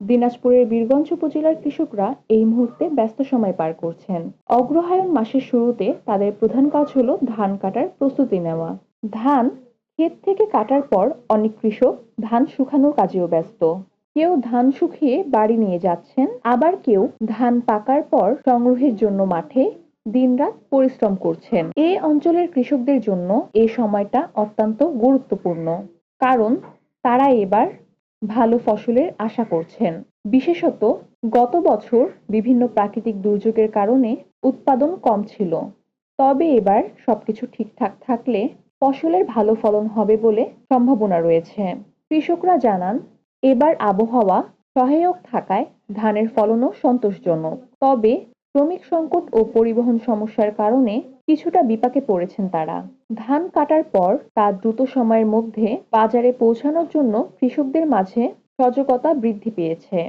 দিনাজপুরের বীরগঞ্জ উপজেলার কৃষকরা এই মুহূর্তে ব্যস্ত সময় পার করছেন। অগ্রহায়ণ মাসের শুরুতে তাদের প্রধান কাজ হলো ধান কাটার প্রস্তুতি নেওয়া। ধান ক্ষেত থেকে কাটার পর অনেক কৃষক ধান শুকানোর কাজেও ব্যস্ত। কেউ ধান শুকিয়ে বাড়ি নিয়ে যাচ্ছেন, আবার কেউ ধান পাকার পর সংগ্রহের জন্য মাঠে দিনরাত পরিশ্রম করছেন। এই অঞ্চলের কৃষকদের জন্য এই সময়টা অত্যন্ত গুরুত্বপূর্ণ, কারণ তারা এবার ভালো ফসলের আশা করছেন। বিশেষত গত বছর বিভিন্ন প্রাকৃতিক দুর্যোগের কারণে উৎপাদন কম ছিল। তবে এবার সবকিছু ঠিকঠাক থাকলে ফসলের ভালো ফলন হবে বলে সম্ভাবনা রয়েছে। কৃষকরা জানান, এবার আবহাওয়া সহায়ক থাকায় ধানের ফলনও সন্তোষজনক। তবে শ্রমিক সংকট ও পরিবহন সমস্যার কারণে কিছুটা বিপাকে পড়েছেন তারা। ধান কাটার পর তা দ্রুত সময়ের মধ্যে বাজারে পৌঁছানোর জন্য কৃষকদের মাঝে সজাগতা বৃদ্ধি পেয়েছে।